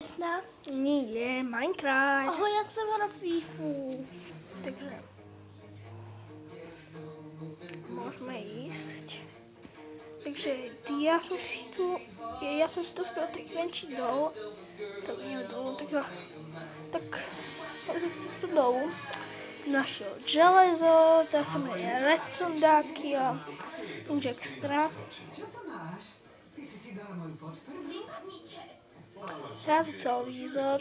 16? Nie, Minecraft. Ahoj, jak se hra FIFU? Takže môžeme ísť. Takže ja som si to spravil tak menší dol. Tak nie dolu, tak som cestu dolu našiel železo, dá sa mi redstone dáky a nič extra. Čo to máš? Ty si dala moju fotku? Vypadnite. Zrazu televízor.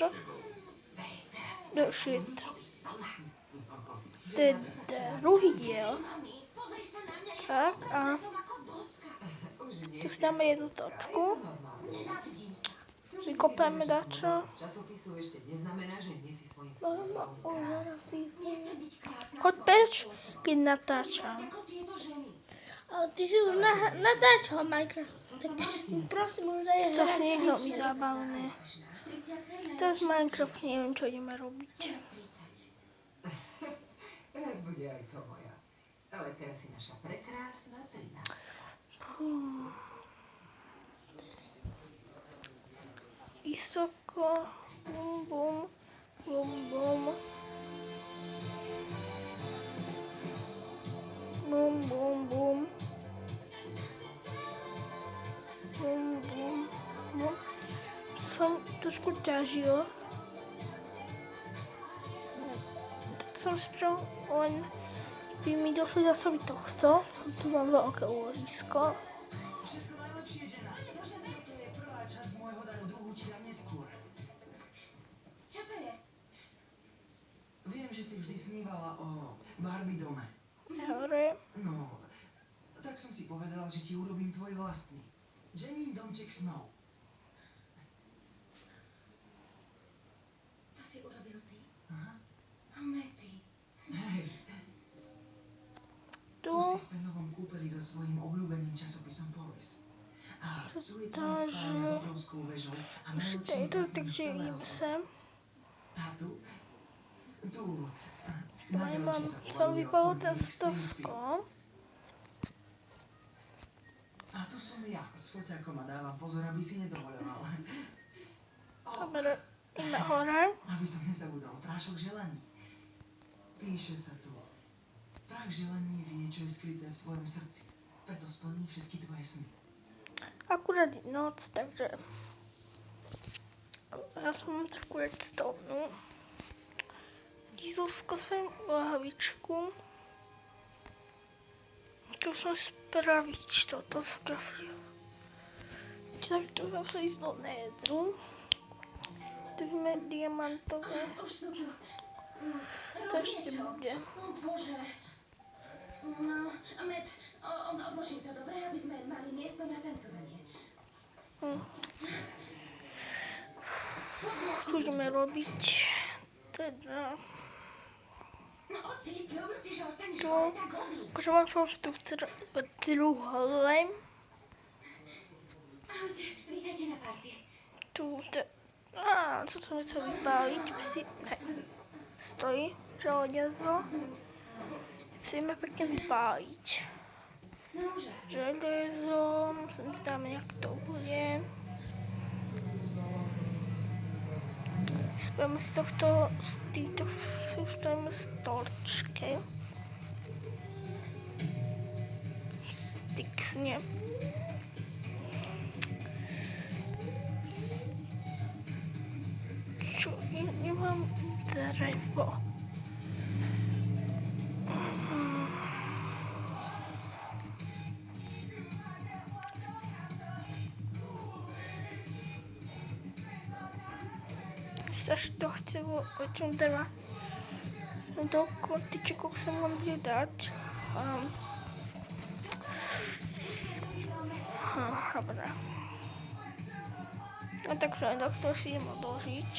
No shit. To je druhý diel. Pozri sa na mňa, Tak a som ako doska. tu si dáme jednu točku. Nenávidím sa. Vykopáme dačo. Z časopisu ešte neznamená, že nie si svojím Mama, spôsobom krásna. Nechcem byť krásna Choď preč, keď natáčam. ako tieto ženy. Ale ty si už natáčal Minecraft, tak prosím, už daj To hrať. nie je veľmi zábavné. Teraz Minecraft neviem, čo ideme robiť. Raz bude aj to moja. Ale teraz si naša prekrásna 13. Vysoko, bum bum, bum bum. Bum bum bum. Bum bum bum. Som trošku ťažil. Som spravil len by mi došli zásoby tohto. Tu mám veľké úložisko. Všetko najlepšie, Jenna. Toto je prvá časť môjho daru, druhú ti dám neskôr. Čo to je? Viem, že si vždy snívala o Barbie dome. Hore. No, tak som si povedal, že ti urobím tvoj vlastný. Jennin domček snov. To si urobil ty? Aha. A Matty. Hej, Tu. tu si v penovom kúpeli so svojím obľúbeným časopisom Polis. A tu je tvoja spálňa s obrovskou vežou a najlepším Tejto, platným z takže celého idem sveta. sem. A tu, na Aj veľči mám sa som povaluje vypadol od ten prvých Springfield. stovko. A tu som ja s foťakom a dávam pozor, aby si nedovoľoval. Dobre, ideme hore. Aby som nezabudol, prášok želaní. Píše sa tu. Prach želaní vie, čo je skryté v tvojom srdci. Preto splní všetky tvoje sny. Akurát je noc, takže ja som mám takú redstone. Dízelsko som lahavičku. Tu som spraviť toto spravil. Tak tu zase ísť do nédru. Tu máme diamantové. Už sú tu. To ešte bude. Bože. No, Matt, odložím to, dobre, aby sme mali miesto na tancovanie. Čo ideme robiť? Teda. No, oci, sľúbil si, že ostaneš Tu. hore, tak odíď. Akože mám čo tu druhole. Ahojte, vítajte na party. Tu, co som chcel vypáliť, stojí železo. Musíme pekne vypáliť. No, úžasne. Železo, musím tam nejak to bude. Spravíme z týchto spravíme stolčke. Stykne. Čo, nemám drevo. Až to chce o čom dreva. Do kotičekov sa mám vydať. Dobre. No takže takto si idem odložiť.